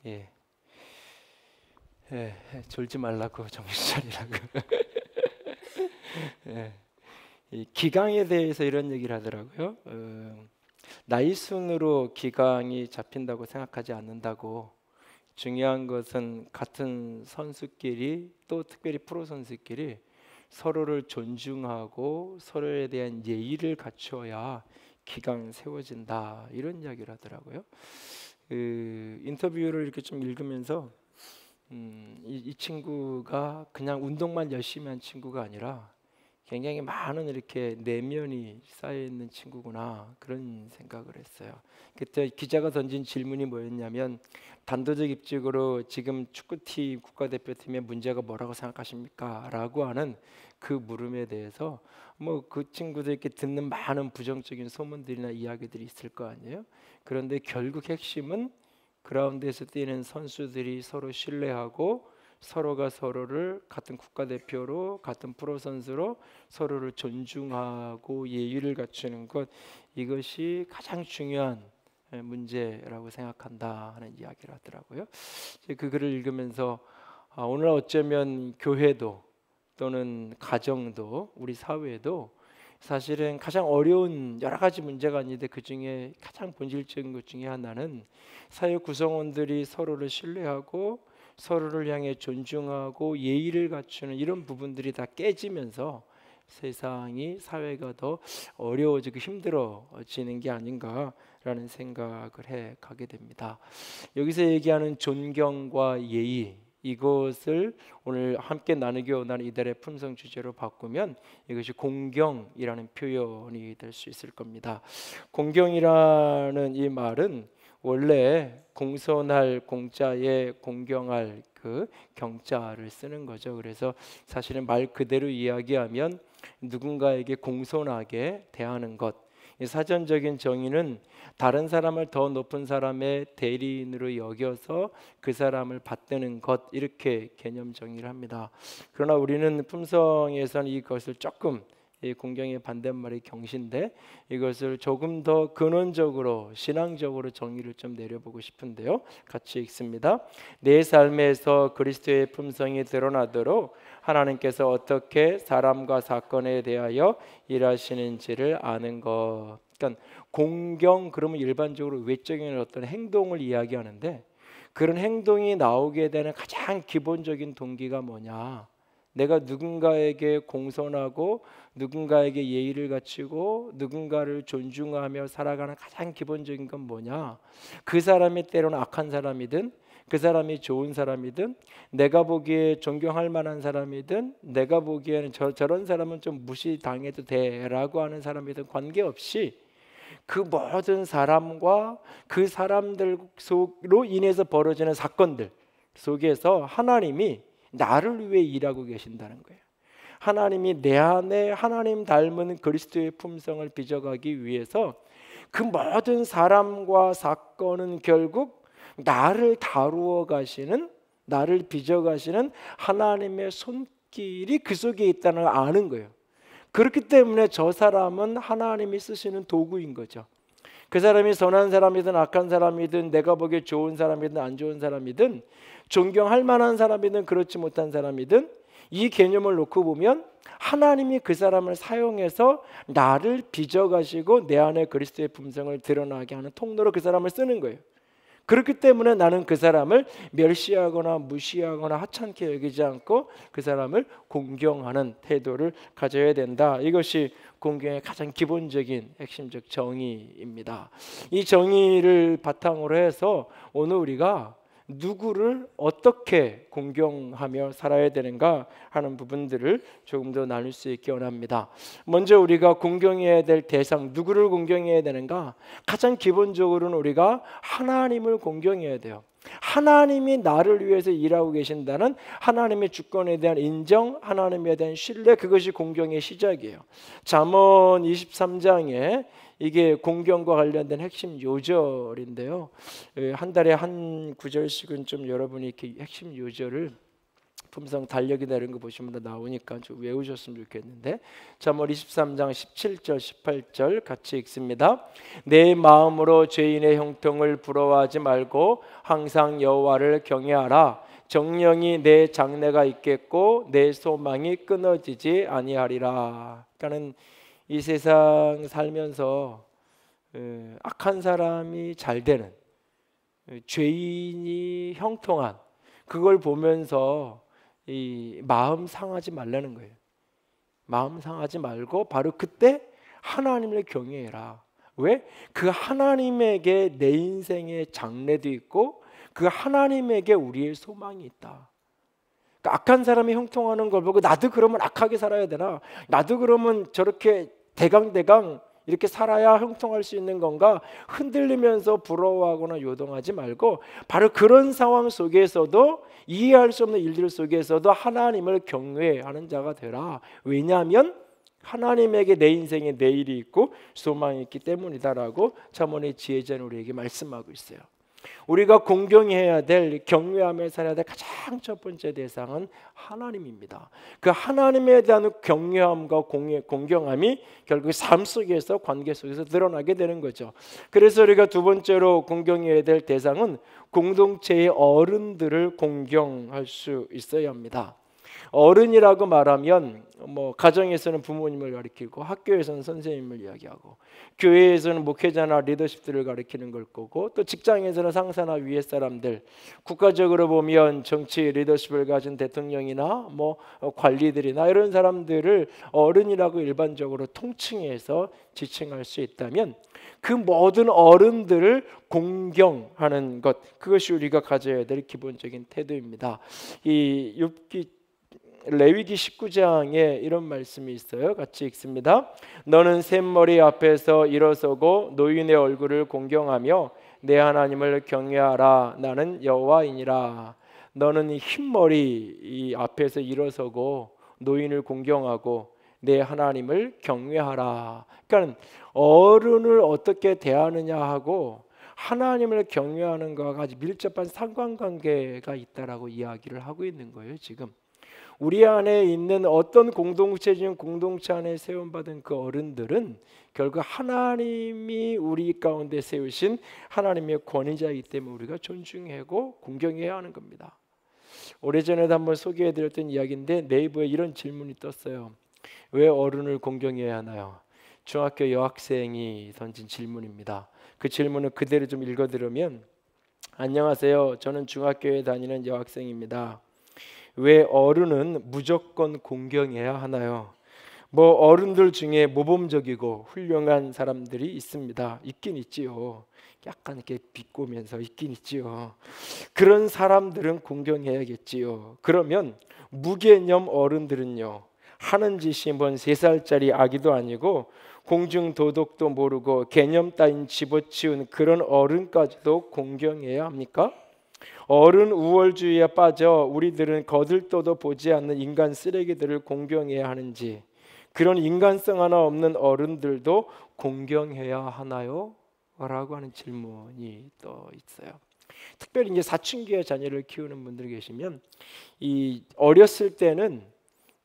예, 예, 졸지 말라고 정신 차리라고. 예, 이 기강에 대해서 이런 얘기를 하더라고요. 나이 순으로 기강이 잡힌다고 생각하지 않는다고. 중요한 것은 같은 선수끼리 또 특별히 프로 선수끼리 서로를 존중하고 서로에 대한 예의를 갖추어야 기강 세워진다 이런 이야기를 하더라고요. 그 인터뷰를 이렇게 좀 읽으면서 이 친구가 그냥 운동만 열심히 한 친구가 아니라 굉장히 많은 이렇게 내면이 쌓여 있는 친구구나 그런 생각을 했어요. 그때 기자가 던진 질문이 뭐였냐면 단도직 입적으로 지금 축구팀 국가대표팀의 문제가 뭐라고 생각하십니까? 라고 하는 그 물음에 대해서 뭐 그 친구도 이렇게 듣는 많은 부정적인 소문들이나 이야기들이 있을 거 아니에요. 그런데 결국 핵심은 그라운드에서 뛰는 선수들이 서로 신뢰하고 서로가 서로를 같은 국가대표로 같은 프로 선수로 서로를 존중하고 예의를 갖추는 것, 이것이 가장 중요한 문제라고 생각한다 하는 이야기를 하더라고요. 그 글을 읽으면서 오늘 어쩌면 교회도 또는 가정도 우리 사회도 사실은 가장 어려운 여러 가지 문제가 있는데 그 중에 가장 본질적인 것 중에 하나는 사회 구성원들이 서로를 신뢰하고 서로를 향해 존중하고 예의를 갖추는 이런 부분들이 다 깨지면서 세상이 사회가 더 어려워지고 힘들어지는 게 아닌가라는 생각을 해 가게 됩니다. 여기서 얘기하는 존경과 예의, 이것을 오늘 함께 나누기 원하는 이달의 품성 주제로 바꾸면 이것이 공경이라는 표현이 될 수 있을 겁니다. 공경이라는 이 말은 원래 공손할 공자에 공경할 그 경자를 쓰는 거죠. 그래서 사실은 말 그대로 이야기하면 누군가에게 공손하게 대하는 것. 이 사전적인 정의는 다른 사람을 더 높은 사람의 대리인으로 여겨서 그 사람을 받드는 것, 이렇게 개념 정의를 합니다. 그러나 우리는 품성에서는 이것을 조금, 이 공경의 반대말이 경신데, 이것을 조금 더 근원적으로 신앙적으로 정의를 좀 내려보고 싶은데요. 같이 읽습니다. 내 삶에서 그리스도의 품성이 드러나도록 하나님께서 어떻게 사람과 사건에 대하여 일하시는지를 아는 것. 그러니까 공경 그러면 일반적으로 외적인 어떤 행동을 이야기하는데, 그런 행동이 나오게 되는 가장 기본적인 동기가 뭐냐? 내가 누군가에게 공손하고 누군가에게 예의를 갖추고 누군가를 존중하며 살아가는 가장 기본적인 건 뭐냐? 그 사람이 때로는 악한 사람이든 그 사람이 좋은 사람이든 내가 보기에 존경할 만한 사람이든 내가 보기에는 저런 사람은 좀 무시당해도 돼라고 하는 사람이든 관계없이 그 모든 사람과 그 사람들로 인해서 벌어지는 사건들 속에서 하나님이 나를 위해 일하고 계신다는 거예요. 하나님이 내 안에 하나님 닮은 그리스도의 품성을 빚어가기 위해서 그 모든 사람과 사건은 결국 나를 다루어 가시는, 나를 빚어 가시는 하나님의 손길이 그 속에 있다는 걸 아는 거예요. 그렇기 때문에 저 사람은 하나님이 쓰시는 도구인 거죠. 그 사람이 선한 사람이든 악한 사람이든 내가 보기에 좋은 사람이든 안 좋은 사람이든 존경할 만한 사람이든 그렇지 못한 사람이든 이 개념을 놓고 보면 하나님이 그 사람을 사용해서 나를 빚어가시고 내 안에 그리스도의 품성을 드러나게 하는 통로로 그 사람을 쓰는 거예요. 그렇기 때문에 나는 그 사람을 멸시하거나 무시하거나 하찮게 여기지 않고 그 사람을 공경하는 태도를 가져야 된다. 이것이 공경의 가장 기본적인 핵심적 정의입니다. 이 정의를 바탕으로 해서 오늘 우리가 누구를 어떻게 공경하며 살아야 되는가 하는 부분들을 조금 더 나눌 수 있게 원합니다. 먼저 우리가 공경해야 될 대상, 누구를 공경해야 되는가? 가장 기본적으로는 우리가 하나님을 공경해야 돼요. 하나님이 나를 위해서 일하고 계신다는 하나님의 주권에 대한 인정, 하나님에 대한 신뢰, 그것이 공경의 시작이에요. 잠언 23장에 이게 공경과 관련된 핵심 요절인데요. 한 달에 한 구절씩은 좀 여러분이 이렇게 핵심 요절을 품성 달력이 내린 거 보시면 다 나오니까 좀 외우셨으면 좋겠는데, 잠언 23장 17절 18절 같이 읽습니다. 내 마음으로 죄인의 형통을 부러워하지 말고 항상 여호와를 경외하라. 정령이 내 장래가 있겠고 내 소망이 끊어지지 아니하리라. 그러니까는 이 세상 살면서 악한 사람이 잘 되는, 죄인이 형통한, 그걸 보면서 이 마음 상하지 말라는 거예요. 마음 상하지 말고 바로 그때 하나님을 경외해라. 왜? 그 하나님에게 내 인생의 장래도 있고 그 하나님에게 우리의 소망이 있다. 그러니까 악한 사람이 형통하는 걸 보고 나도 그러면 악하게 살아야 되나? 나도 그러면 저렇게 대강대강 이렇게 살아야 형통할 수 있는 건가? 흔들리면서 부러워하거나 요동하지 말고 바로 그런 상황 속에서도, 이해할 수 없는 일들 속에서도 하나님을 경외하는 자가 되라. 왜냐하면 하나님에게 내 인생에 내일이 있고 소망이 있기 때문이다라고 잠언의 지혜자는 우리에게 말씀하고 있어요. 우리가 공경해야 될, 경외하며 살아야 될 가장 첫 번째 대상은 하나님입니다. 그 하나님에 대한 경외함과 공경함이 결국 삶 속에서, 관계 속에서 드러나게 되는 거죠. 그래서 우리가 두 번째로 공경해야 될 대상은 공동체의 어른들을 공경할 수 있어야 합니다. 어른이라고 말하면 가정에서는 부모님을 가리키고, 학교에서는 선생님을 이야기하고, 교회에서는 목회자나 리더십들을 가리키는 걸 거고, 또 직장에서는 상사나 위에 사람들, 국가적으로 보면 정치 리더십을 가진 대통령이나 관리들이나 이런 사람들을 어른이라고 일반적으로 통칭해서 지칭할 수 있다면, 그 모든 어른들을 공경하는 것, 그것이 우리가 가져야 될 기본적인 태도입니다. 이 레위기 19장에 이런 말씀이 있어요. 같이 읽습니다. 너는 샘머리 앞에서 일어서고 노인의 얼굴을 공경하며 내 하나님을 경외하라. 나는 여호와이니라. 너는 흰머리 앞에서 일어서고 노인을 공경하고 내 하나님을 경외하라. 그러니까 어른을 어떻게 대하느냐 하고 하나님을 경외하는 것과 아주 밀접한 상관관계가 있다라고 이야기를 하고 있는 거예요. 지금 우리 안에 있는 어떤 공동체 중 공동체 안에 세움받은 그 어른들은 결국 하나님이 우리 가운데 세우신 하나님의 권위자이기 때문에 우리가 존중하고 공경해야 하는 겁니다. 오래전에도 한번 소개해드렸던 이야기인데 네이버에 이런 질문이 떴어요. 왜 어른을 공경해야 하나요? 중학교 여학생이 던진 질문입니다. 그 질문을 그대로 좀 읽어드리면, 안녕하세요. 저는 중학교에 다니는 여학생입니다. 왜 어른은 무조건 공경해야 하나요? 어른들 중에 모범적이고 훌륭한 사람들이 있습니다. 있긴 있지요. 약간 이렇게 비꼬면서 있긴 있지요. 그런 사람들은 공경해야겠지요. 그러면 무개념 어른들은요, 하는 짓이 3살짜리 아기도 아니고 공중 도덕도 모르고 개념 따윈 집어치운 그런 어른까지도 공경해야 합니까? 어른 우월주의에 빠져 우리들은 거들떠도 보지 않는 인간 쓰레기들을 공경해야 하는지, 그런 인간성 하나 없는 어른들도 공경해야 하나요? 라고 하는 질문이 또 있어요. 특별히 이제 사춘기의 자녀를 키우는 분들이 계시면, 이 어렸을 때는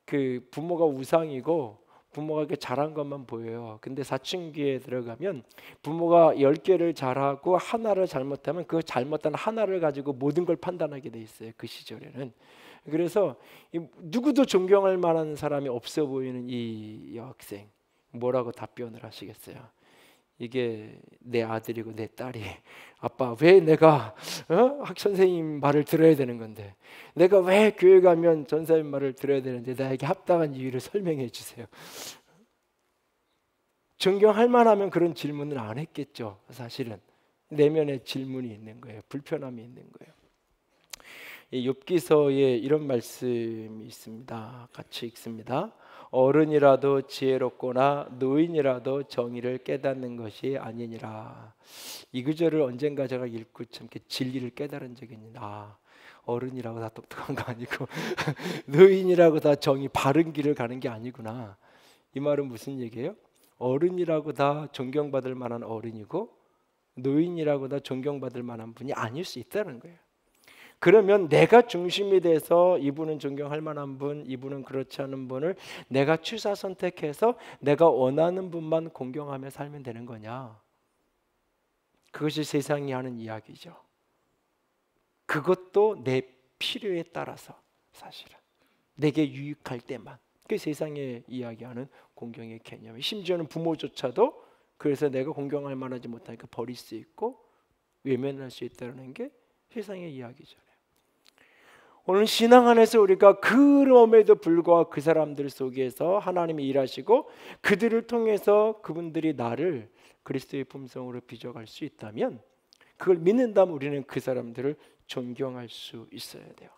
그 부모가 우상이고 부모가 이렇게 잘한 것만 보여요. 근데 사춘기에 들어가면 부모가 10개를 잘하고 하나를 잘못하면 그 잘못한 하나를 가지고 모든 걸 판단하게 돼 있어요. 그 시절에는. 그래서 누구도 존경할 만한 사람이 없어 보이는 이 여학생, 뭐라고 답변을 하시겠어요? 이게 내 아들이고 내 딸이, 아빠 왜 내가 선생님 말을 들어야 되는 건데, 내가 왜 교회 가면 전사님 말을 들어야 되는데 나에게 합당한 이유를 설명해 주세요. 존경할 만하면 그런 질문을 안 했겠죠. 사실은 내면에 질문이 있는 거예요. 불편함이 있는 거예요. 이 욥기서에 이런 말씀이 있습니다. 같이 읽습니다. 어른이라도 지혜롭거나 노인이라도 정의를 깨닫는 것이 아니니라. 이 구절을 언젠가 제가 읽고 참 진리를 깨달은 적이 있는데, 어른이라고 다 똑똑한 거 아니고 노인이라고 다 정의 바른 길을 가는 게 아니구나. 이 말은 무슨 얘기예요? 어른이라고 다 존경받을 만한 어른이고 노인이라고 다 존경받을 만한 분이 아닐 수 있다는 거예요. 그러면 내가 중심이 돼서 이분은 존경할 만한 분, 이분은 그렇지 않은 분을 내가 취사 선택해서 내가 원하는 분만 공경하며 살면 되는 거냐? 그것이 세상이 하는 이야기죠. 그것도 내 필요에 따라서 사실은 내게 유익할 때만. 그게 세상에 이야기하는 공경의 개념이. 심지어는 부모조차도 그래서 내가 공경할 만하지 못하니까 버릴 수 있고 외면할 수 있다는 게 세상의 이야기잖아요. 오늘 신앙 안에서 우리가 그럼에도 불구하고 그 사람들 속에서 하나님이 일하시고 그들을 통해서 그분들이 나를 그리스도의 품성으로 빚어갈 수 있다면, 그걸 믿는다면 우리는 그 사람들을 존경할 수 있어야 돼요.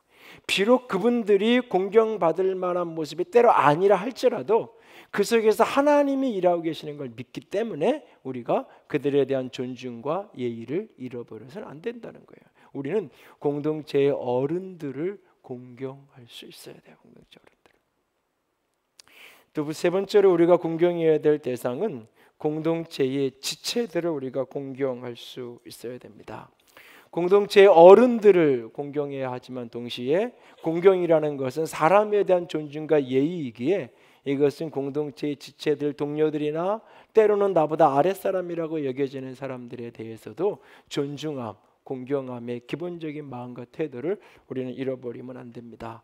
비록 그분들이 공경받을 만한 모습이 때로 아니라 할지라도 그 속에서 하나님이 일하고 계시는 걸 믿기 때문에 우리가 그들에 대한 존중과 예의를 잃어버려서는 안 된다는 거예요. 우리는 공동체의 어른들을 공경할 수 있어야 돼요. 공동체 어른들. 세 번째로 우리가 공경해야 될 대상은 공동체의 지체들을 우리가 공경할 수 있어야 됩니다. 공동체의 어른들을 공경해야 하지만 동시에 공경이라는 것은 사람에 대한 존중과 예의이기에 이것은 공동체의 지체들, 동료들이나 때로는 나보다 아랫사람이라고 여겨지는 사람들에 대해서도 존중함, 공경함의 기본적인 마음과 태도를 우리는 잃어버리면 안 됩니다.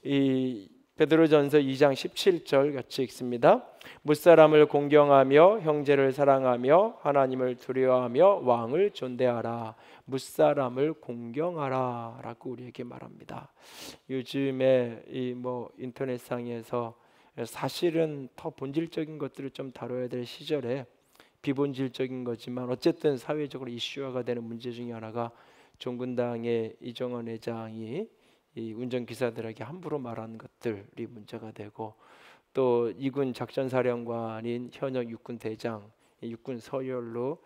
이 베드로전서 2장 17절 같이 읽습니다. 무사람을 공경하며 형제를 사랑하며 하나님을 두려워하며 왕을 존대하라. 무사람을 공경하라 라고 우리에게 말합니다. 요즘에 이 인터넷상에서 사실은 더 본질적인 것들을 좀 다뤄야 될 시절에 비본질적인 거지만 어쨌든 사회적으로 이슈화가 되는 문제 중에 하나가 종군당의 이정원 회장이 이 운전기사들에게 함부로 말하는 것들이 문제가 되고, 또 이군 작전사령관인 현역 육군 대장, 육군 서열로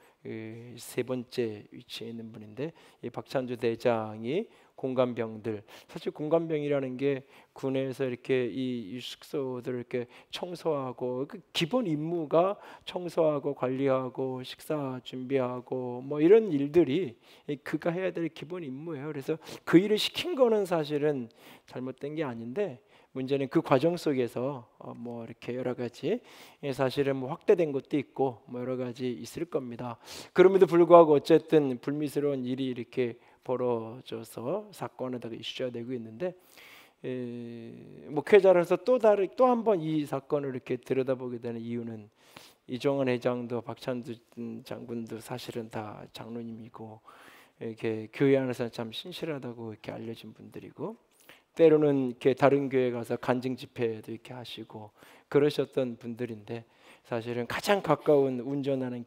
세 번째 위치에 있는 분인데, 이 박찬주 대장이 공관병들, 사실 공관병이라는 게 군에서 이렇게 이 숙소들을 이렇게 청소하고, 그 기본 임무가 청소하고 관리하고 식사 준비하고 이런 일들이 그가 해야 될 기본 임무예요. 그래서 그 일을 시킨 거는 사실은 잘못된 게 아닌데, 문제는 그 과정 속에서 이렇게 여러 가지 사실은 확대된 것도 있고 여러 가지 있을 겁니다. 그럼에도 불구하고 어쨌든 불미스러운 일이 이렇게 벌어져서 사건에다가 이슈가 되고 있는데, 목회자로서 또 한 번 이 사건을 이렇게 들여다보게 되는 이유는 이정원 회장도 박찬두 장군도 사실은 다 장로님이고 이렇게 교회 안에서 참 신실하다고 이렇게 알려진 분들이고, 때로는 이렇게 다른 교회 가서 간증 집회도 이렇게 하시고 그러셨던 분들인데, 사실은 가장 가까운 운전하는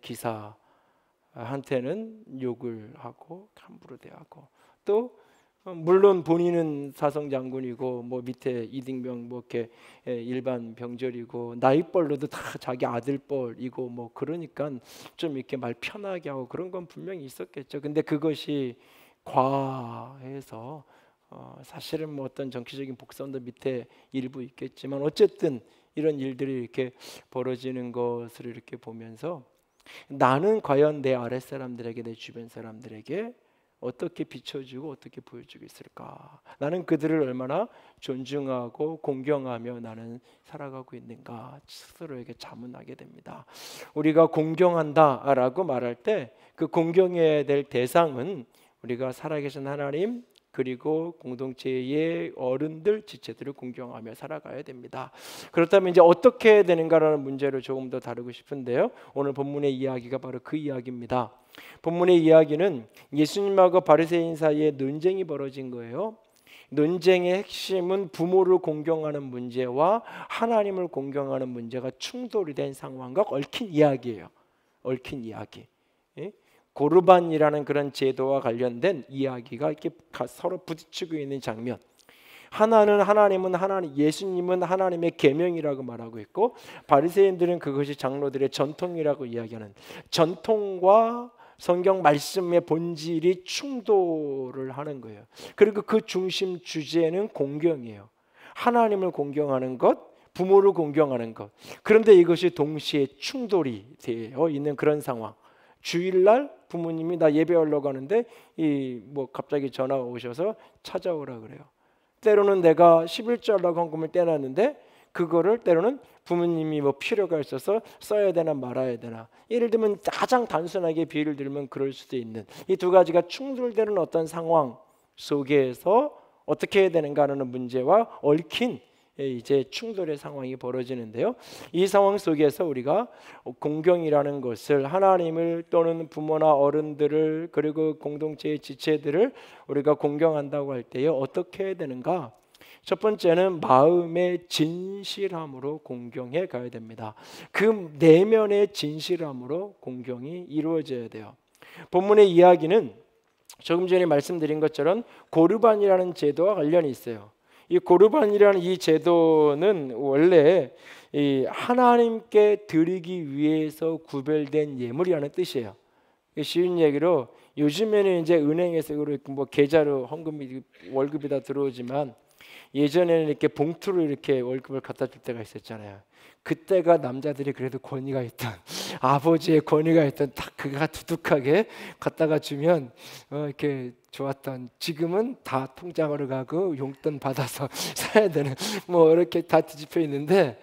기사한테는 욕을 하고 함부로 대하고, 또 물론 본인은 사성 장군이고 밑에 이등병 이렇게 일반 병졸이고 나이벌로도 다 자기 아들뻘이고 그러니까 좀 이렇게 말 편하게 하고 그런 건 분명히 있었겠죠. 근데 그것이 과해서 사실은 어떤 정치적인 복선도 밑에 일부 있겠지만 어쨌든 이런 일들이 이렇게 벌어지는 것을 이렇게 보면서 나는 과연 내 아랫사람들에게, 내 주변 사람들에게 어떻게 비춰주고 어떻게 보여주고 있을까? 나는 그들을 얼마나 존중하고 공경하며 나는 살아가고 있는가? 스스로에게 자문하게 됩니다. 우리가 공경한다라고 말할 때 그 공경해야 될 대상은 우리가 살아계신 하나님, 그리고 공동체의 어른들, 지체들을 공경하며 살아가야 됩니다. 그렇다면 이제 어떻게 해야 되는가라는 문제를 조금 더 다루고 싶은데요. 오늘 본문의 이야기가 바로 그 이야기입니다. 본문의 이야기는 예수님하고 바리새인 사이에 논쟁이 벌어진 거예요. 논쟁의 핵심은 부모를 공경하는 문제와 하나님을 공경하는 문제가 충돌이 된 상황과 얽힌 이야기예요. 얽힌 이야기. 고르반이라는 그런 제도와 관련된 이야기가 이렇게 서로 부딪히고 있는 장면. 하나는 하나님은 하나님, 예수님은 하나님의 계명이라고 말하고 있고, 바리새인들은 그것이 장로들의 전통이라고 이야기하는, 전통과 성경 말씀의 본질이 충돌을 하는 거예요. 그리고 그 중심 주제는 공경이에요. 하나님을 공경하는 것, 부모를 공경하는 것. 그런데 이것이 동시에 충돌이 되어 있는 그런 상황. 주일날 부모님이 나 예배하려고 하는데 뭐 갑자기 전화가 오셔서 찾아오라 그래요. 때로는 내가 11조 하려고 헌금을 떼놨는데 그거를 때로는 부모님이 뭐 필요가 있어서 써야 되나 말아야 되나. 예를 들면 가장 단순하게 비유를 들면 그럴 수도 있는 이 두 가지가 충돌되는 어떤 상황 속에서 어떻게 해야 되는가 하는 문제와 얽힌 이제 충돌의 상황이 벌어지는데요. 이 상황 속에서 우리가 공경이라는 것을 하나님을 또는 부모나 어른들을 그리고 공동체의 지체들을 우리가 공경한다고 할 때에 어떻게 해야 되는가? 첫 번째는 마음의 진실함으로 공경해 가야 됩니다. 그 내면의 진실함으로 공경이 이루어져야 돼요. 본문의 이야기는 조금 전에 말씀드린 것처럼 고르반이라는 제도와 관련이 있어요. 이 고르반이라는 이 제도는 원래 이 하나님께 드리기 위해서 구별된 예물이라는 뜻이에요. 쉬운 얘기로 요즘에는 이제 은행에서 뭐 계좌로 헌금이 월급이 다 들어오지만 예전에는 이렇게 봉투로 이렇게 월급을 갖다 줄 때가 있었잖아요. 그때가 남자들이 그래도 권위가 있던 아버지의 권위가 있던 딱 그가 두둑하게 갖다가 주면 이렇게 좋았던. 지금은 다 통장으로 가고 용돈 받아서 사야 되는 뭐 이렇게 다 뒤집혀 있는데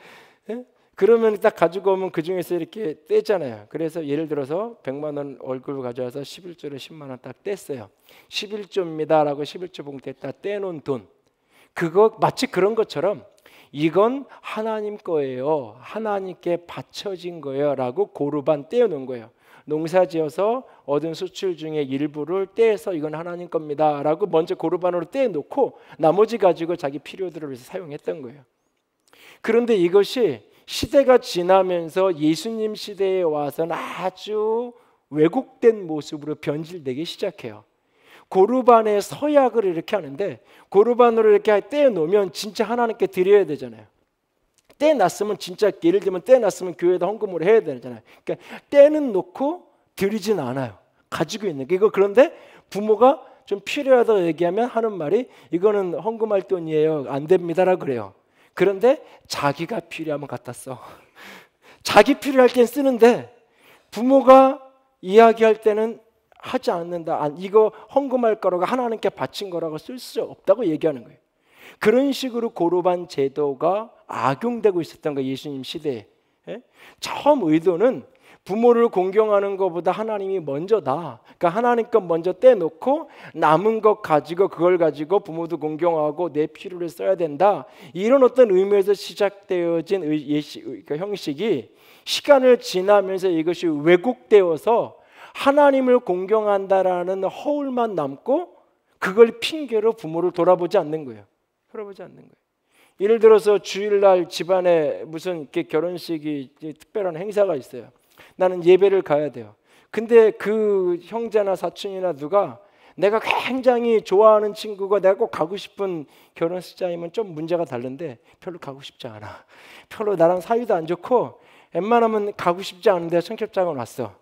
그러면 딱 가지고 오면 그 중에서 이렇게 떼잖아요. 그래서 예를 들어서 100만 원 월급을 가져와서 11조로 10만 원 딱 뗐어요. 11조입니다라고 11조 봉투에 딱 떼놓은 돈. 그거 마치 그런 것처럼 이건 하나님 거예요. 하나님께 바쳐진 거예요 라고 고르반 떼어놓은 거예요. 농사지어서 얻은 수출 중에 일부를 떼서 이건 하나님 겁니다 라고 먼저 고르반으로 떼어놓고 나머지 가지고 자기 필요들을 위해서 사용했던 거예요. 그런데 이것이 시대가 지나면서 예수님 시대에 와서는 아주 왜곡된 모습으로 변질되기 시작해요. 고르반의 서약을 이렇게 하는데 고르반으로 이렇게 떼어놓으면 진짜 하나님께 드려야 되잖아요. 떼놨으면 진짜 예를 들면 떼놨으면 교회에다 헌금을 해야 되잖아요. 그러니까 떼는 놓고 드리진 않아요. 가지고 있는 게 이거. 그런데 부모가 좀 필요하다고 얘기하면 하는 말이 이거는 헌금할 돈이에요. 안 됩니다라고 그래요. 그런데 자기가 필요하면 갖다 써. 자기 필요할 땐 쓰는데 부모가 이야기할 때는 하지 않는다. 이거 헌금할 거라고 하나님께 바친 거라고 쓸 수 없다고 얘기하는 거예요. 그런 식으로 고르반 제도가 악용되고 있었던 거예요. 예수님 시대에. 처음 의도는 부모를 공경하는 것보다 하나님이 먼저다. 그러니까 하나님 것 먼저 떼놓고 남은 것 가지고 그걸 가지고 부모도 공경하고 내 필요를 써야 된다. 이런 어떤 의미에서 시작되어진 그러니까 형식이 시간을 지나면서 이것이 왜곡되어서 하나님을 공경한다라는 허울만 남고 그걸 핑계로 부모를 돌아보지 않는 거예요. 돌아보지 않는 거예요. 예를 들어서 주일날 집안에 무슨 결혼식이 특별한 행사가 있어요. 나는 예배를 가야 돼요. 근데 그 형제나 사촌이나 누가 내가 굉장히 좋아하는 친구가 내가 꼭 가고 싶은 결혼식장이면 좀 문제가 다른데 별로 가고 싶지 않아. 별로 나랑 사이도 안 좋고 웬만하면 가고 싶지 않은데 청첩장은 왔어.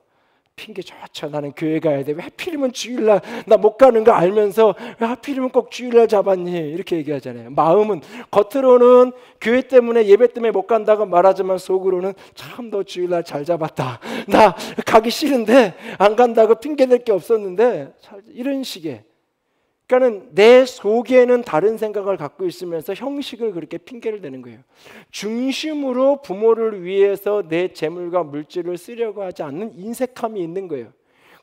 핑계 좋죠. 나는 교회 가야 돼. 왜 하필이면 주일날 나 못 가는 거 알면서 왜 하필이면 꼭 주일날 잡았니? 이렇게 얘기하잖아요. 마음은 겉으로는 교회 때문에 예배 때문에 못 간다고 말하지만 속으로는 참 너 주일날 잘 잡았다. 나 가기 싫은데 안 간다고 핑계댈 게 없었는데 이런 식의. 그러니까는 내 속에는 다른 생각을 갖고 있으면서 형식을 그렇게 핑계를 대는 거예요. 중심으로 부모를 위해서 내 재물과 물질을 쓰려고 하지 않는 인색함이 있는 거예요.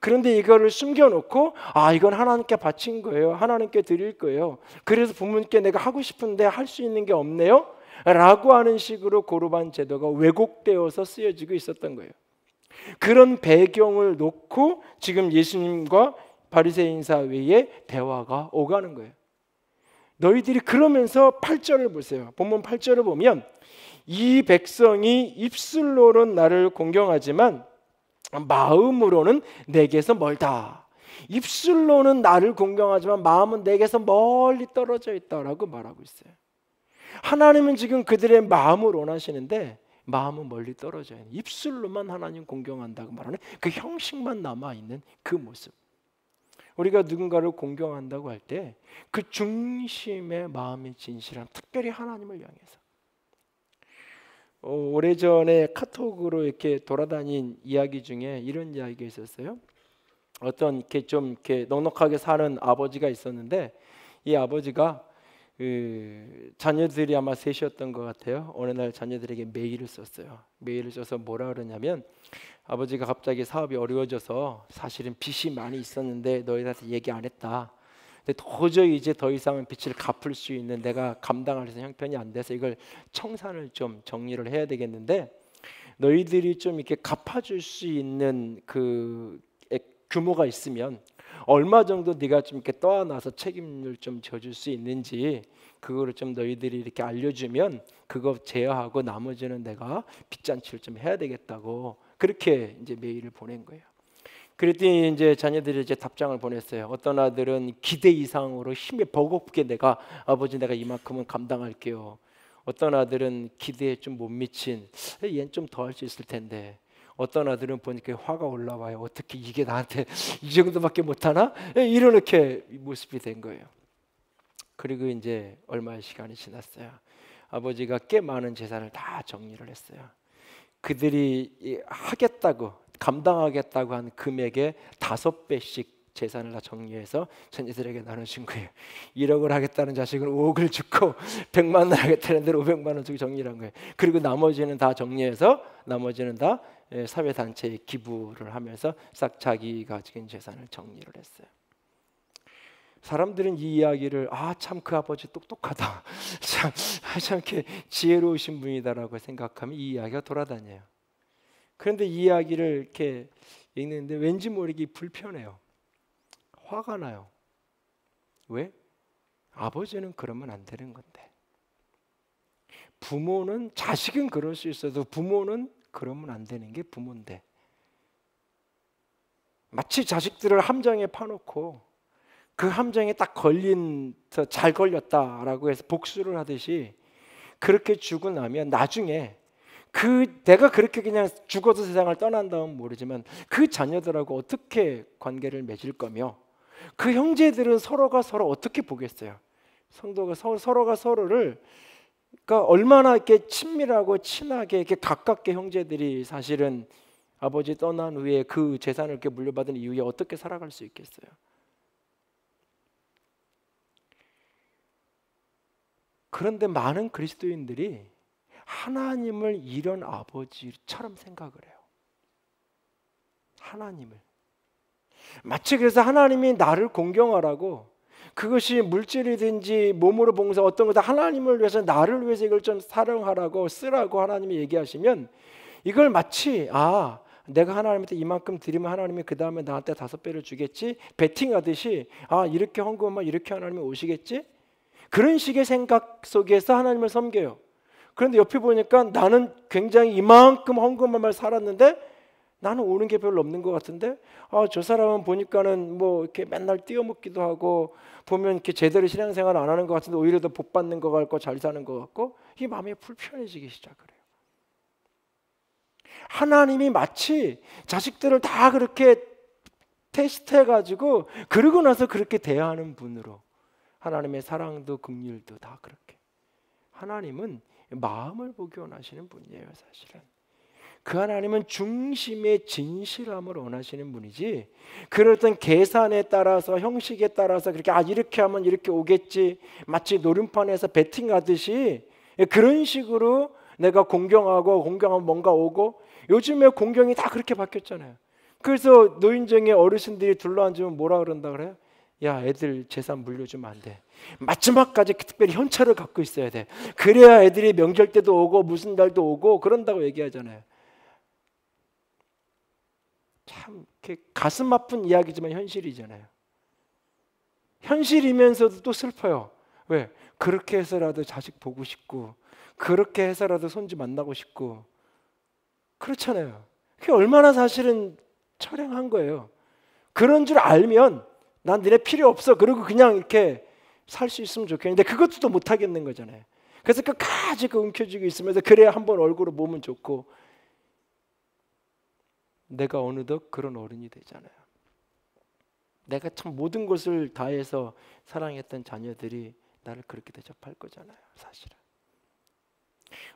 그런데 이거를 숨겨놓고 이건 하나님께 바친 거예요. 하나님께 드릴 거예요. 그래서 부모님께 내가 하고 싶은데 할 수 있는 게 없네요 라고 하는 식으로 고르반 제도가 왜곡되어서 쓰여지고 있었던 거예요. 그런 배경을 놓고 지금 예수님과 바리새인 사회에 대화가 오가는 거예요. 너희들이 그러면서 8절을 보세요. 본문 8절을 보면 이 백성이 입술로는 나를 공경하지만 마음으로는 내게서 멀다. 입술로는 나를 공경하지만 마음은 내게서 멀리 떨어져 있다라고 말하고 있어요. 하나님은 지금 그들의 마음을 원하시는데 마음은 멀리 떨어져요. 입술로만 하나님 공경한다고 말하는 그 형식만 남아있는 그 모습. 우리가 누군가를 공경한다고 할 때 그 중심의 마음의 진실함, 특별히 하나님을 향해서 오래전에 카톡으로 이렇게 돌아다닌 이야기 중에 이런 이야기가 있었어요. 어떤 이렇게 좀 이렇게 넉넉하게 사는 아버지가 있었는데, 이 아버지가 자녀들이 아마 셋이었던 것 같아요. 어느 날 자녀들에게 메일을 썼어요. 메일을 써서 뭐라 그러냐면, 아버지가 갑자기 사업이 어려워져서 사실은 빚이 많이 있었는데 너희한테 얘기 안 했다. 근데 도저히 이제 더 이상은 빚을 갚을 수 있는 내가 감당할 수 있는 형편이 안 돼서 이걸 청산을 좀 정리를 해야 되겠는데, 너희들이 좀 이렇게 갚아줄 수 있는 그 규모가 있으면 얼마 정도 네가 좀 이렇게 떠안아서 책임을 좀 져줄 수 있는지 그거를 좀 너희들이 이렇게 알려주면 그거 제어하고 나머지는 내가 빚잔치를 좀 해야 되겠다고 그렇게 이제 메일을 보낸 거예요. 그랬더니 이제 자녀들이 이제 답장을 보냈어요. 어떤 아들은 기대 이상으로 힘에 버겁게 내가 아버지 내가 이만큼은 감당할게요. 어떤 아들은 기대에 좀 못 미친 얘는 좀 더 할 수 있을 텐데, 어떤 아들은 보니까 화가 올라와요. 어떻게 이게 나한테 이 정도밖에 못하나? 이렇게 모습이 된 거예요. 그리고 이제 얼마의 시간이 지났어요. 아버지가 꽤 많은 재산을 다 정리를 했어요. 그들이 하겠다고 감당하겠다고 한 금액의 5배씩 재산을 다 정리해서 자녀들에게 나눠준 거예요. 1억을 하겠다는 자식은 5억을 주고 100만 원 하겠다는 데는 500만 원 주고 정리를 한 거예요. 그리고 나머지는 다 정리해서 나머지는 다 사회단체에 기부를 하면서 싹 자기가 가진 재산을 정리를 했어요. 사람들은 이 이야기를 참 그 아버지 똑똑하다, 참 이렇게 지혜로우신 분이다라고 생각하면 이 이야기가 돌아다녀요. 그런데 이 이야기를 이렇게 읽는데 왠지 모르게 불편해요. 화가 나요. 왜? 아버지는 그러면 안 되는 건데. 부모는 자식은 그럴 수 있어도 부모는 그러면 안 되는 게 부모인데. 마치 자식들을 함정에 파놓고 그 함정에 딱 잘 걸렸다라고 해서 복수를 하듯이 그렇게 주고 나면 나중에 내가 그렇게 그냥 죽어서 세상을 떠난 다음 모르지만 그 자녀들하고 어떻게 관계를 맺을 거며 그 형제들은 서로가 서로 어떻게 보겠어요? 성도가 서로가 서로를 그러니까 얼마나 이렇게 친밀하고 친하게 이렇게 가깝게 형제들이 사실은 아버지 떠난 후에 그 재산을 이렇게 물려받은 이후에 어떻게 살아갈 수 있겠어요? 그런데 많은 그리스도인들이 하나님을 이런 아버지처럼 생각을 해요. 하나님을 마치 그래서 하나님이 나를 공경하라고, 그것이 물질이든지 몸으로 봉사 어떤 것도 하나님을 위해서 나를 위해서 이걸 좀 사랑하라고 쓰라고 하나님이 얘기하시면 이걸 마치 내가 하나님한테 이만큼 드리면 하나님이 그 다음에 나한테 5배를 주겠지, 베팅하듯이 이렇게 헌금하면 이렇게 하나님이 오시겠지, 그런 식의 생각 속에서 하나님을 섬겨요. 그런데 옆에 보니까 나는 굉장히 이만큼 헌금만 살았는데 나는 오는 게 별로 없는 것 같은데, 저 사람은 보니까는 뭐 이렇게 맨날 띄어먹기도 하고 보면 이렇게 제대로 신앙생활 안 하는 것 같은데 오히려 더 복 받는 것 같고 잘 사는 것 같고, 이 마음이 불편해지기 시작을 해요. 하나님이 마치 자식들을 다 그렇게 테스트해가지고 그러고 나서 그렇게 대하는 분으로, 하나님의 사랑도 긍휼도 다 그렇게. 하나님은 마음을 보기 원하시는 분이에요. 사실은 그 하나님은 중심의 진실함을 원하시는 분이지, 그런 어떤 계산에 따라서 형식에 따라서 그렇게 이렇게 하면 이렇게 오겠지, 마치 노름판에서 베팅하듯이 그런 식으로 내가 공경하면 뭔가 오고, 요즘에 공경이 다 그렇게 바뀌었잖아요. 그래서 노인정에 어르신들이 둘러앉으면 뭐라 그런다 그래요? 야, 애들 재산 물려주면 안 돼. 마지막까지 특별히 현찰을 갖고 있어야 돼. 그래야 애들이 명절 때도 오고 무슨 날도 오고 그런다고 얘기하잖아요. 참 가슴 아픈 이야기지만 현실이잖아요. 현실이면서도 또 슬퍼요. 왜? 그렇게 해서라도 자식 보고 싶고, 그렇게 해서라도 손주 만나고 싶고, 그렇잖아요. 그게 얼마나 사실은 처량한 거예요. 그런 줄 알면 난 너네 필요 없어, 그리고 그냥 이렇게 살 수 있으면 좋겠는데 그것도 또 못 하겠는 거잖아요. 그래서 끝까지 움켜쥐고 있으면서 그래야 한번 얼굴을 보면 좋고, 내가 어느덧 그런 어른이 되잖아요. 내가 참 모든 것을 다해서 사랑했던 자녀들이 나를 그렇게 대접할 거잖아요. 사실은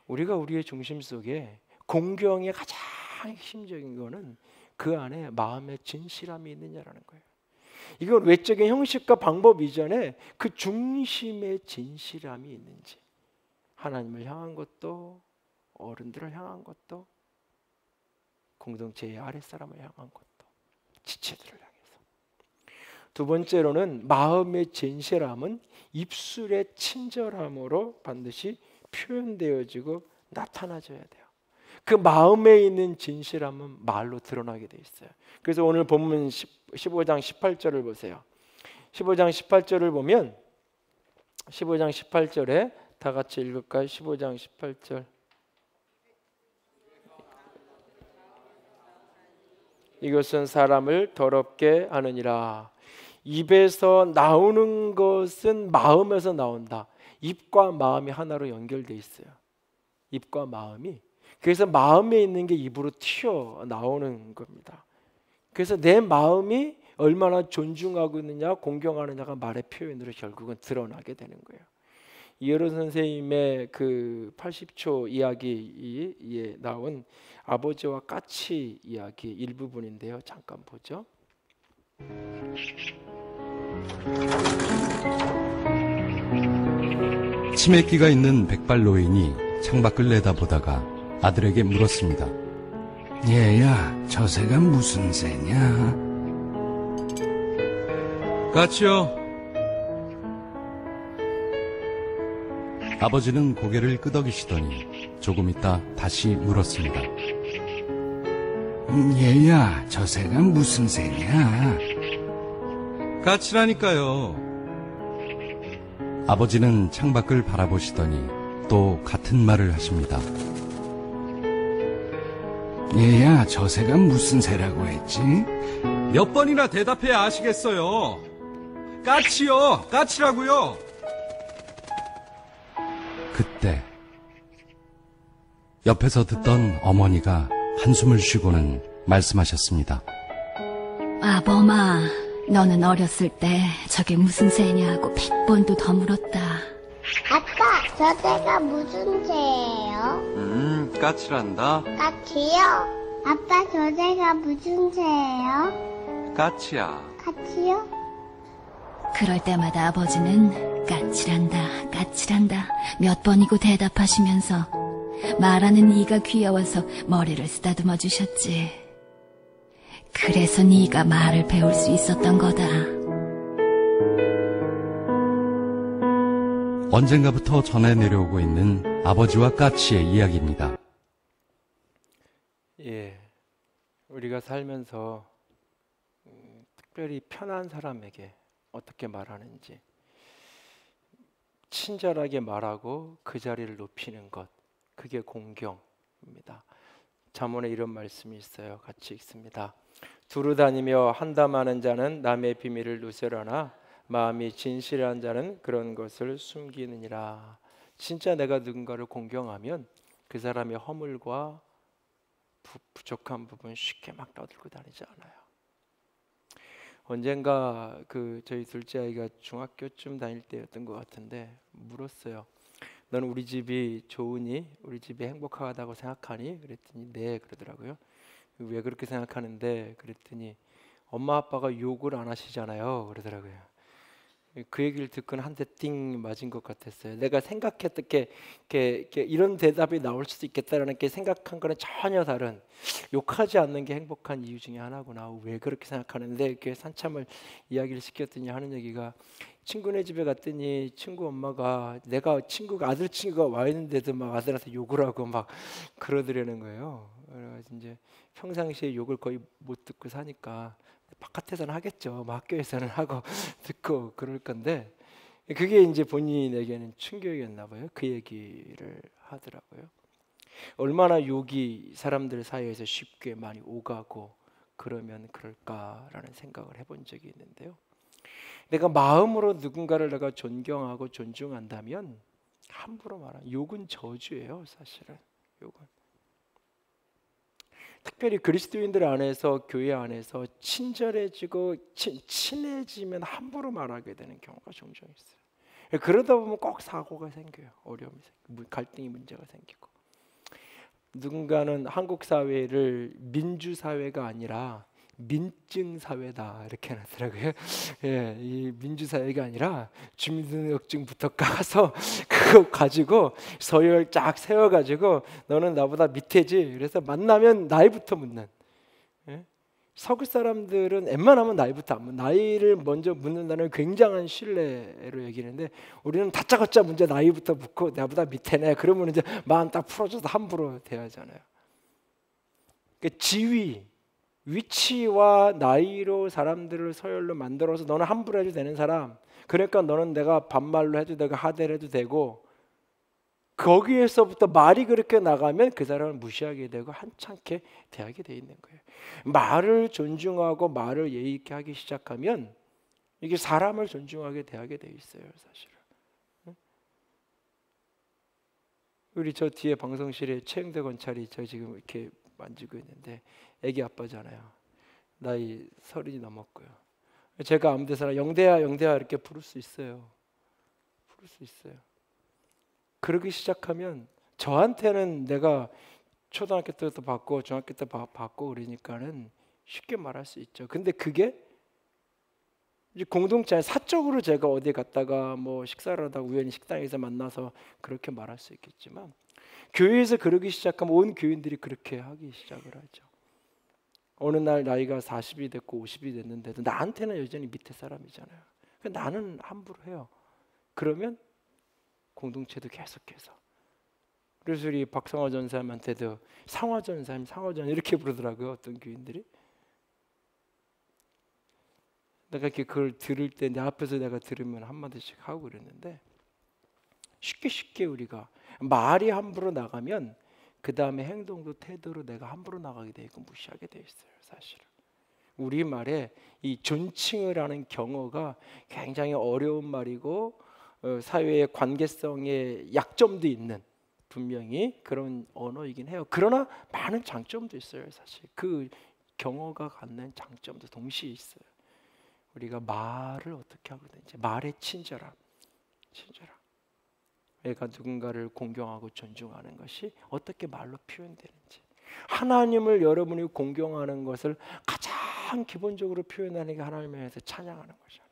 우리가 우리의 중심 속에 공경의 가장 핵심적인 거는 그 안에 마음의 진실함이 있느냐라는 거예요. 이건 외적인 형식과 방법 이전에 그 중심의 진실함이 있는지, 하나님을 향한 것도, 어른들을 향한 것도, 공동체의 아랫사람을 향한 것도, 지체들을 향해서. 두 번째로는 마음의 진실함은 입술의 친절함으로 반드시 표현되어지고 나타나져야 돼요. 그 마음에 있는 진실함은 말로 드러나게 돼 있어요. 그래서 오늘 본문 15장 18절을 보세요. 15장 18절을 보면 15장 18절에 다 같이 읽을까요? 15장 18절. 이것은 사람을 더럽게 하느니라. 입에서 나오는 것은 마음에서 나온다. 입과 마음이 하나로 연결돼 있어요. 입과 마음이. 그래서 마음에 있는 게 입으로 튀어나오는 겁니다. 그래서 내 마음이 얼마나 존중하고 있느냐, 공경하느냐가 말의 표현으로 결국은 드러나게 되는 거예요. 이여로 선생님의 그 80초 이야기에 나온 아버지와 까치 이야기 일부분인데요. 잠깐 보죠. 치매기가 있는 백발 노인이 창밖을 내다보다가 아들에게 물었습니다. 얘야, 저 새가 무슨 새냐? 까치요. 아버지는 고개를 끄덕이시더니 조금 있다 다시 물었습니다. 얘야, 저 새가 무슨 새냐? 까치라니까요. 아버지는 창밖을 바라보시더니 또 같은 말을 하십니다. 얘야, 저 새가 무슨 새라고 했지? 몇 번이나 대답해야 아시겠어요. 까치요, 까치라고요. 그때 옆에서 듣던 어머니가 한숨을 쉬고는 말씀하셨습니다. 아범아, 너는 어렸을 때 저게 무슨 새냐고 100번도 더 물었다. 아빠, 저 새가 무슨 새예요? 까치란다. 까치요? 아빠, 저 새가 무슨 새예요? 까치야. 까치요? 그럴 때마다 아버지는 까칠한다, 까칠한다 몇 번이고 대답하시면서 말하는 네가 귀여워서 머리를 쓰다듬어 주셨지. 그래서 네가 말을 배울 수 있었던 거다. 언젠가부터 전해 내려오고 있는 아버지와 까치의 이야기입니다. 예, 우리가 살면서 특별히 편한 사람에게 어떻게 말하는지, 친절하게 말하고 그 자리를 높이는 것, 그게 공경입니다. 잠언에 이런 말씀이 있어요. 같이 읽습니다. 두루 다니며 한담하는 자는 남의 비밀을 누설하나 마음이 진실한 자는 그런 것을 숨기느니라. 진짜 내가 누군가를 공경하면 그 사람의 허물과 부족한 부분 쉽게 막 떠들고 다니지 않아요. 언젠가 저희 둘째 아이가 중학교쯤 다닐 때였던 것 같은데 물었어요. 너는 우리 집이 좋으니? 우리 집이 행복하다고 생각하니? 그랬더니 네, 그러더라고요. 왜 그렇게 생각하는데? 그랬더니 엄마 아빠가 욕을 안 하시잖아요, 그러더라고요. 그 얘기를 듣고는 한 대 띵 맞은 것 같았어요. 내가 생각했던 게 이런 대답이 나올 수도 있겠다라는 게 생각한 거는 전혀 다른, 욕하지 않는 게 행복한 이유 중에 하나구나. 왜 그렇게 생각하는데 이렇게 한참을 이야기를 시켰더니 하는 얘기가, 친구네 집에 갔더니 친구 엄마가 아들 친구가 와 있는데도 막 아들한테 욕을 하고 막 그러더라는 거예요. 그래서 이제 평상시에 욕을 거의 못 듣고 사니까 바깥에서는 하겠죠. 학교에서는 하고 듣고 그럴 건데, 그게 이제 본인에게는 충격이었나 봐요. 그 얘기를 하더라고요. 얼마나 욕이 사람들 사이에서 쉽게 많이 오가고 그러면 그럴까라는 생각을 해본 적이 있는데요. 내가 마음으로 누군가를 내가 존경하고 존중한다면 함부로 말하는, 욕은 저주예요. 사실은 욕은. 특별히 그리스도인들 안에서, 교회 안에서 친절해지고 친해지면 함부로 말하게 되는 경우가 종종 있어요. 그러다 보면 꼭 사고가 생겨요. 어려움이 생기고 갈등이 문제가 생기고. 누군가는 한국 사회를 민주 사회가 아니라 민증 사회다 이렇게 하더라고요. 예, 이 민주 사회가 아니라 주민등록증부터 까서 그거 가지고 서열 쫙 세워가지고 너는 나보다 밑에지. 그래서 만나면 나이부터 묻는. 예? 서구 사람들은 웬만하면 나이부터 안 묻는. 나이를 먼저 묻는다는 굉장한 신뢰로 얘기하는데 우리는 다짜고짜 문제 나이부터 묻고 나보다 밑에네. 그러면 이제 마음 딱 풀어줘서 함부로 대하잖아요. 그러니까 지위, 위치와 나이로 사람들을 서열로 만들어서 너는 함부로 해도 되는 사람. 그러니까 너는 내가 반말로 해도 되고 하대를 해도 되고 거기에서부터 말이 그렇게 나가면 그 사람을 무시하게 되고 한참게 대하게 돼 있는 거예요. 말을 존중하고 말을 예의 있게 하기 시작하면 이게 사람을 존중하게 대하게 돼 있어요, 사실은. 우리 저 뒤에 방송실에 최영대 권찰이 저 지금 이렇게 만지고 있는데 애기 아빠잖아요. 나이 30이 넘었고요. 제가 아무 데서나 영대야 영대야 이렇게 부를 수 있어요. 부를 수 있어요. 그러기 시작하면 저한테는 내가 초등학교 때도 받고 중학교 때 받고 그러니까는 쉽게 말할 수 있죠. 근데 그게 이제 공동체 사적으로 제가 어디 갔다가 뭐 식사를 하다가 우연히 식당에서 만나서 그렇게 말할 수 있겠지만 교회에서 그러기 시작하면 온 교인들이 그렇게 하기 시작을 하죠. 어느 날 나이가 40이 됐고 50이 됐는데도 나한테는 여전히 밑에 사람이잖아요. 나는 함부로 해요. 그러면 공동체도 계속해서. 그래서 우리 박상화 전사님한테도 상화 전사님, 상화 전 이렇게 부르더라고요. 어떤 교인들이. 내가 이렇게 그걸 들을 때 내 앞에서 내가 들으면 한마디씩 하고 그랬는데 쉽게 우리가 말이 함부로 나가면 그 다음에 행동도 태도로 내가 함부로 나가게 돼 있고 무시하게 돼 있어요. 사실은 우리 말에 이 존칭을 하는 경어가 굉장히 어려운 말이고 사회의 관계성에 약점도 있는 분명히 그런 언어이긴 해요. 그러나 많은 장점도 있어요. 사실 그 경어가 갖는 장점도 동시에 있어요. 우리가 말을 어떻게 하거든지 말의 친절함. 내가 누군가를 공경하고 존중하는 것이 어떻게 말로 표현되는지. 하나님을 여러분이 공경하는 것을 가장 기본적으로 표현하는 게 하나님에 대해서 찬양하는 거잖아요.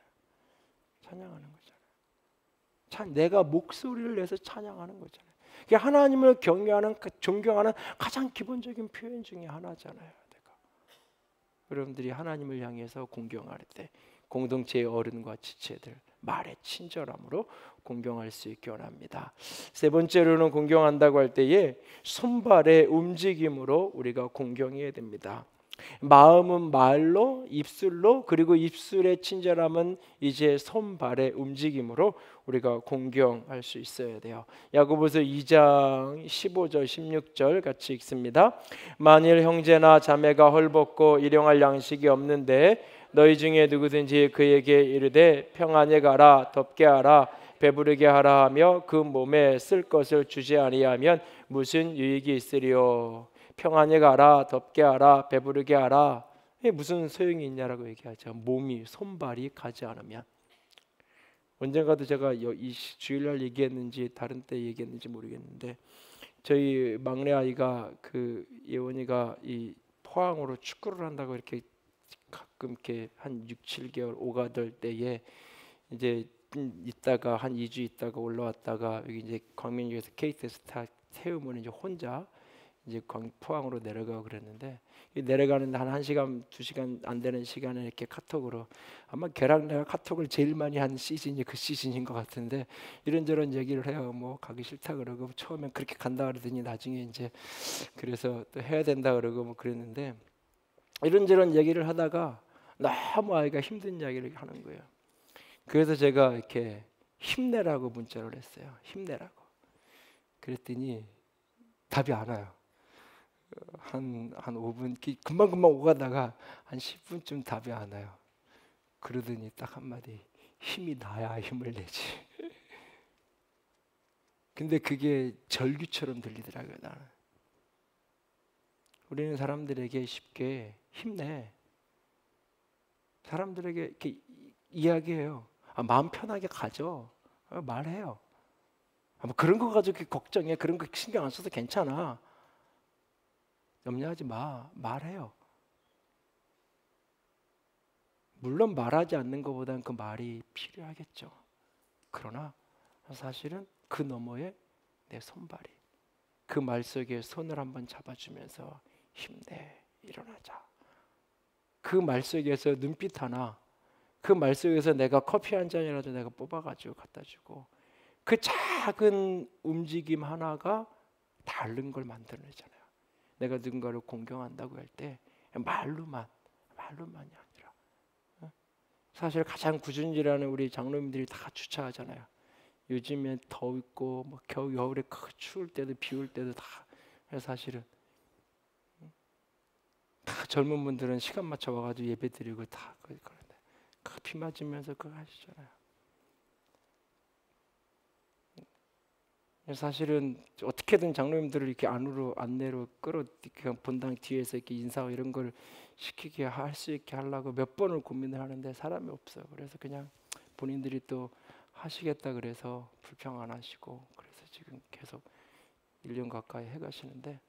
찬양하는 거잖아요. 내가 목소리를 내서 찬양하는 거잖아요. 그게 하나님을 경외하는, 존경하는 가장 기본적인 표현 중에 하나잖아요. 내가. 여러분들이 하나님을 향해서 공경할 때 공동체의 어른과 지체들 말의 친절함으로 공경할 수 있기 원합니다. 세 번째로는 공경한다고 할 때에 손발의 움직임으로 우리가 공경해야 됩니다. 마음은 말로, 입술로, 그리고 입술의 친절함은 이제 손발의 움직임으로 우리가 공경할 수 있어야 돼요. 야고보서 2장 15절 16절 같이 읽습니다. 만일 형제나 자매가 헐벗고 일용할 양식이 없는데 너희 중에 누구든지 그에게 이르되 평안에 가라, 덥게 하라, 배부르게 하라 하며 그 몸에 쓸 것을 주지 아니하면 무슨 유익이 있으리요. 평안에 가라, 덥게 하라, 배부르게 하라. 이게 무슨 소용이 있냐라고 얘기하죠. 몸이, 손발이 가지 않으면. 언젠가도 제가 이 주일날 얘기했는지 다른 때 얘기했는지 모르겠는데 저희 막내 아이가 그 예원이가 이 포항으로 축구를 한다고 이렇게 가끔 이렇게 한 6, 7개월 오가들 때에 이제 있다가 한 2주 있다가 올라왔다가 여기 이제 광명역에서 KTX 태우면 이제 혼자 이제 포항으로 내려가고 그랬는데 내려가는데 한 1시간, 2시간 안 되는 시간에 이렇게 카톡으로 아마 걔랑 내가 카톡을 제일 많이 한 시즌이 그 시즌인 것 같은데 이런저런 얘기를 해요. 뭐 가기 싫다 그러고 처음엔 그렇게 간다 그러더니 나중에 이제 그래서 또 해야 된다 그러고 뭐 그랬는데 이런저런 얘기를 하다가 너무 아이가 힘든 이야기를 하는 거예요. 그래서 제가 이렇게 힘내라고 문자를 했어요. 힘내라고. 그랬더니 답이 안 와요. 한 5분 금방 오가다가 한 10분쯤 답이 안 와요. 그러더니 딱 한마디 힘이 나야 힘을 내지. 근데 그게 절규처럼 들리더라고요. 나는. 우리는 사람들에게 쉽게 힘내. 사람들에게 이렇게 이야기해요. 마음 편하게 가져. 말해요. 뭐 그런 거 가지고 걱정해. 그런 거 신경 안 써도 괜찮아. 염려하지 마. 말해요. 물론 말하지 않는 것보다는 그 말이 필요하겠죠. 그러나 사실은 그 너머에 내 손발이, 그 말 속에 손을 한번 잡아주면서 힘내, 일어나자. 그 말 속에서 눈빛 하나, 그 말 속에서 내가 커피 한 잔이라도 내가 뽑아가지고 갖다 주고, 그 작은 움직임 하나가 다른 걸 만들어내잖아요. 내가 누군가를 공경한다고 할 때 말로만이 아니라, 사실 가장 구준질하는 우리 장로님들이 다 주차하잖아요. 요즘엔 더웠고 뭐 겨울에 추울 때도 비올 때도 다. 사실은 다 젊은 분들은 시간 맞춰 와가지고 예배 드리고 다 그러는데 비 맞으면서 그거 하시잖아요. 사실은 어떻게든 장로님들을 이렇게 안내로 끌어 그냥 본당 뒤에서 이렇게 인사하고 이런 걸 시키게 할 수 있게 하려고 몇 번을 고민을 하는데 사람이 없어요. 그래서 그냥 본인들이 또 하시겠다 그래서 불평 안 하시고, 그래서 지금 계속 1년 가까이 해가시는데,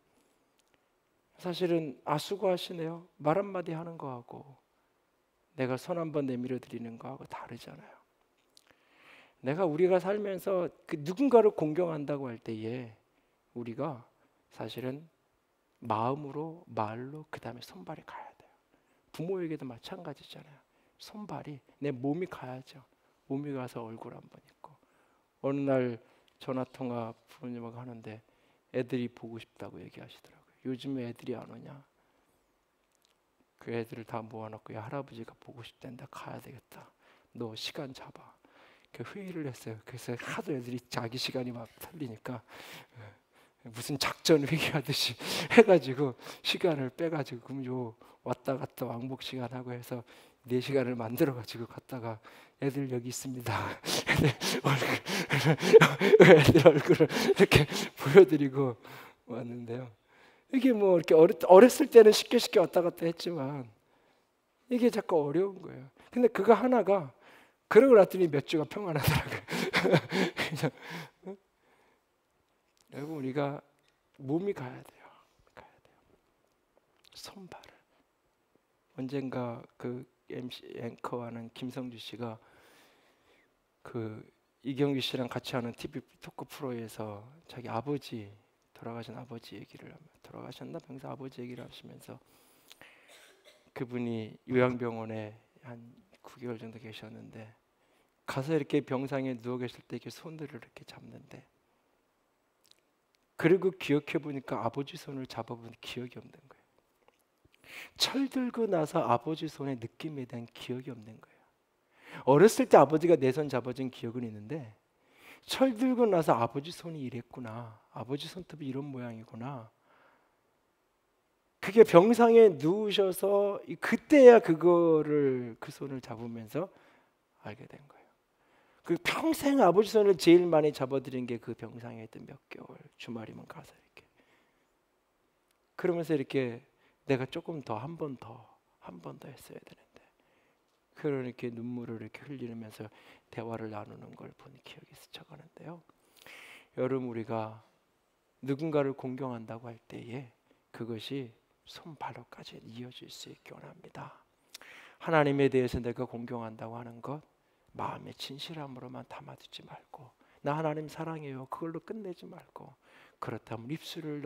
사실은 수고하시네요. 말 한마디 하는 거하고 내가 손 한번 내밀어 드리는 거하고 다르잖아요. 우리가 살면서 그 누군가를 공경한다고 할 때에 우리가 사실은 마음으로, 말로, 그 다음에 손발이 가야 돼요. 부모에게도 마찬가지잖아요. 손발이, 내 몸이 가야죠. 몸이 가서 얼굴 한번 있고. 어느 날 전화통화 부모님하고 하는데 애들이 보고 싶다고 얘기하시더라고요. 요즘에 애들이 안 오냐? 그 애들을 다 모아놓고, 야, 할아버지가 보고 싶단다. 가야 되겠다. 너 시간 잡아. 그 회의를 했어요. 그래서 하도 애들이 자기 시간이 막 틀리니까 무슨 작전 회의하듯이 해가지고 시간을 빼가지고, 그럼 요 왔다 갔다 왕복 시간하고 해서 4시간을 만들어가지고 갔다가 애들 여기 있습니다. 애들 얼굴을 이렇게 보여드리고 왔는데요. 이게 뭐 이렇게 어렸을 때는 쉽게 왔다 갔다 했지만 이게 자꾸 어려운 거예요. 근데 그거 하나가 그러고 났더니 몇 주가 평안하더라고요. 여러분, 우리가 몸이 가야 돼요. 손발을. 언젠가 그 MC 앵커하는 김성주 씨가 그 이경규 씨랑 같이 하는 TV 토크 프로에서 자기 아버지, 돌아가신 아버지 얘기를 하면, 돌아가셨나 병사 아버지 얘기를 하시면서, 그분이 요양병원에 한 9개월 정도 계셨는데 가서 이렇게 병상에 누워 계실 때 이렇게 손들을 이렇게 잡는데, 그리고 기억해 보니까 아버지 손을 잡아본 기억이 없는 거예요. 철들고 나서 아버지 손의 느낌에 대한 기억이 없는 거예요. 어렸을 때 아버지가 내 손 잡아준 기억은 있는데, 철들고 나서 아버지 손이 이랬구나, 아버지 손톱이 이런 모양이구나, 그게 병상에 누우셔서 그때야 그 손을 잡으면서 알게 된 거예요. 그 평생 아버지 손을 제일 많이 잡아드린 게 그 병상에 있던 몇 개월, 주말이면 가서 이렇게 그러면서 이렇게 내가 조금 더 한 번 더 했어야 되는데, 그렇게 눈물을 이렇게 흘리면서 대화를 나누는 걸 본 기억이 스쳐가는데요. 여러분, 우리가 누군가를 공경한다고 할 때에 그것이 손발로까지 이어질 수 있기 원합니다. 하나님에 대해서 내가 공경한다고 하는 것, 마음의 진실함으로만 담아두지 말고, 나 하나님 사랑해요, 그걸로 끝내지 말고, 그렇다면 입술을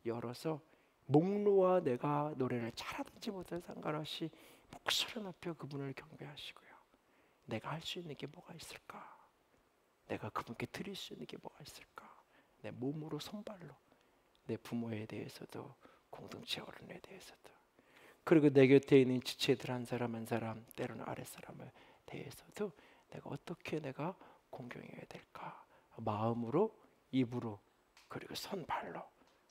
열어서 목 놓아 내가 노래를 잘하든지 못하든지 상관없이 목소리 높여 그분을 경배하시고요. 내가 할 수 있는 게 뭐가 있을까? 내가 그분께 드릴 수 있는 게 뭐가 있을까? 내 몸으로, 손발로, 내 부모에 대해서도, 공동체 어른에 대해서도, 그리고 내 곁에 있는 지체들 한 사람 한 사람, 때로는 아랫사람에 대해서도 내가 어떻게 내가 공경해야 될까? 마음으로, 입으로, 그리고 손발로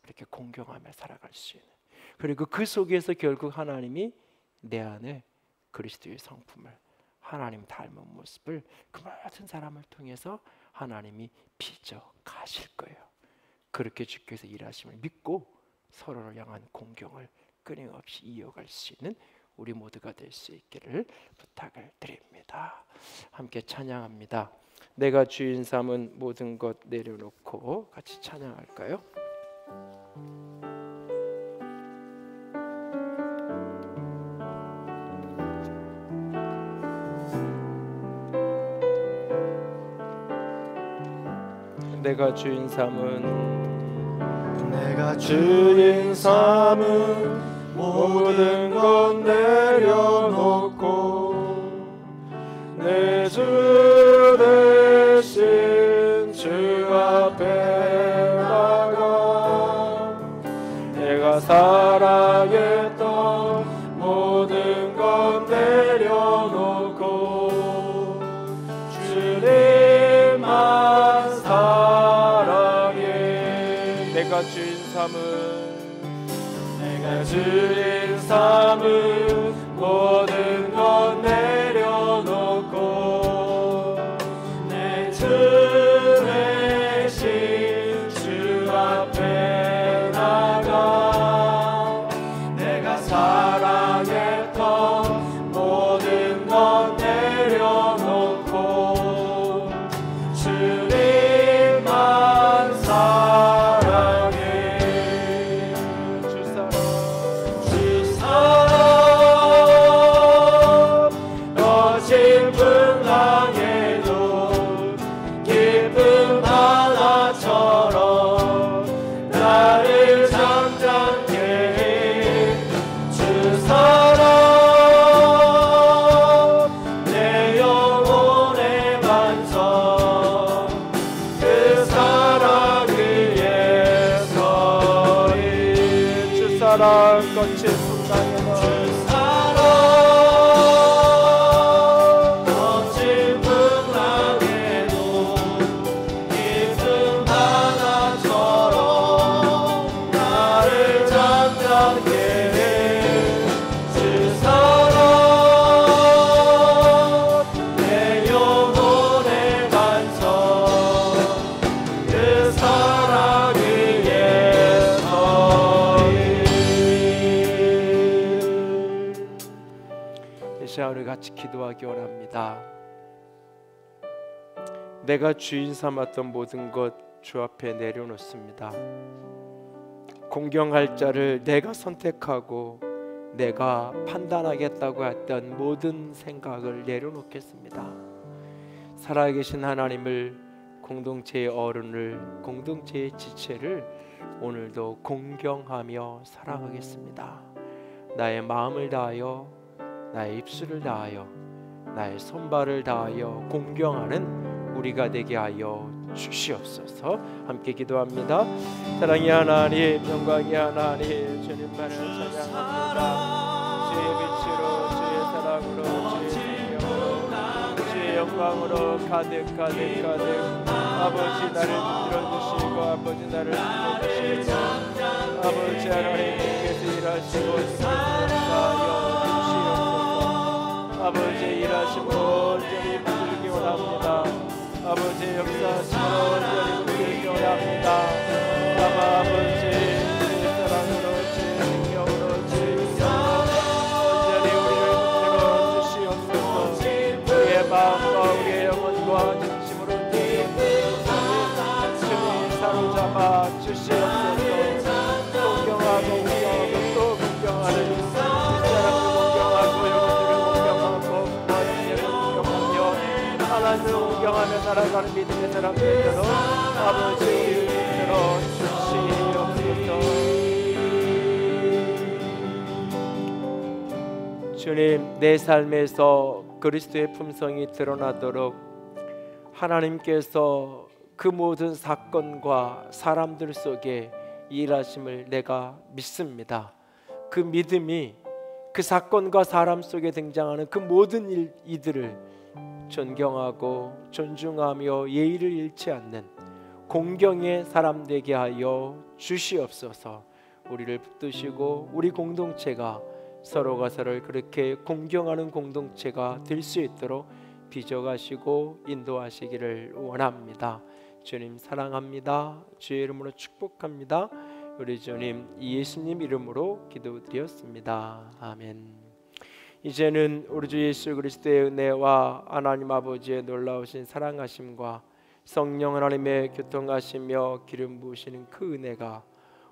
이렇게 공경하며 살아갈 수 있는, 그리고 그 속에서 결국 하나님이 내 안에 그리스도의 성품을, 하나님 닮은 모습을 그 모든 사람을 통해서 하나님이 빚어 가실 거예요. 그렇게 주께서 일하심을 믿고 서로를 향한 공경을 끊임없이 이어갈 수 있는 우리 모두가 될 수 있기를 부탁을 드립니다. 함께 찬양합니다. 내가 주인 삼은 모든 것 내려놓고 같이 찬양할까요? 내가 주인 삼은 모든 것 내려놓고 내 주 대신 주 앞에 나가 내가 사랑했던 모든 것 내려놓고 주님만 사랑해. 내가 주인 삼은 모든 것 내려놓고 내 주 대신 주 앞에 나가 내가 사랑했던 모든 것 내려놓고 주님만 사랑해. 주 사랑 거친 풍랑에도 기쁜 바다처럼 나를 잠잠케 해. 주 사랑 내 영혼의 반석 그 사랑 위에 서리. 주 사랑 거친 풍랑에도 기쁜 바다처럼 나를 잠잠케 해. 주 사랑 내 영혼의 반석 그 사랑 위에 서리. 이 시간 우리 같이 기도하기 원합니다. 내가 주인 삼았던 모든 것 주 앞에 내려놓습니다. 공경할 자를 내가 선택하고 내가 판단하겠다고 했던 모든 생각을 내려놓겠습니다. 살아계신 하나님을, 공동체의 어른을, 공동체의 지체를 오늘도 공경하며 사랑하겠습니다. 나의 마음을 다하여, 나의 입술을 다하여, 나의 손발을 다하여 공경하는 우리가 되게 하여 주시옵소서. 함께 기도합니다. 사랑의 하나님, 영광의 하나님, 주님만을 찬양합니다. 주의 빛으로, 주의 사랑으로, 주의 생명으로, 주의 영광으로 가득 아버지 나를 들어주시고 아버지 나를 붙여주시고 아버지 하나님께서 일하시고 역사하여 주시옵소서. 아버지 일하심으로 온전히 부르기 원합니다. 아버지 역사하심으로 온전히 부르기 원합니다. 아버지 주의 사랑으로, 주의 생명으로, 주의 영광으로 온전히 우리를 붙들어 주시옵소서. 우리의 마음과 우리의 영혼과 진심으로 주님 사로잡아 주시옵소서. 공경하고 공경하고 또 공경하는 이 사람을 공경하고 영혼들을 공경하고 부모님을 공경하며 하나님을 공경하며 살아가는 믿음의 사람들 되도록 아버지 우리를 붙들어 주시옵소서. 주님, 내 삶에서 그리스도의 품성이 드러나도록 하나님께서 그 모든 사건과 사람들 속에 일하심을 내가 믿습니다. 그 믿음이 그 사건과 사람 속에 등장하는 그 모든 이들을 존경하고 존중하며 예의를 잃지 않는 공경의 사람 되게 하여 주시옵소서. 우리를 붙드시고 우리 공동체가 서로가 서로를 그렇게 공경하는 공동체가 될 수 있도록 빚어가시고 인도하시기를 원합니다. 주님 사랑합니다. 주의 이름으로 축복합니다. 우리 주님 예수님 이름으로 기도드렸습니다. 아멘. 이제는 우리 주 예수 그리스도의 은혜와 하나님 아버지의 놀라우신 사랑하심과 성령 하나님의 교통하시며 기름 부으시는 그 은혜가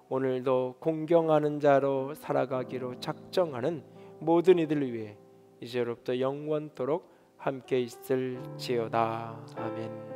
오늘도 공경하는 자로 살아가기로 작정하는 모든 이들을 위해 이제로부터 영원토록 함께 있을지어다. 아멘.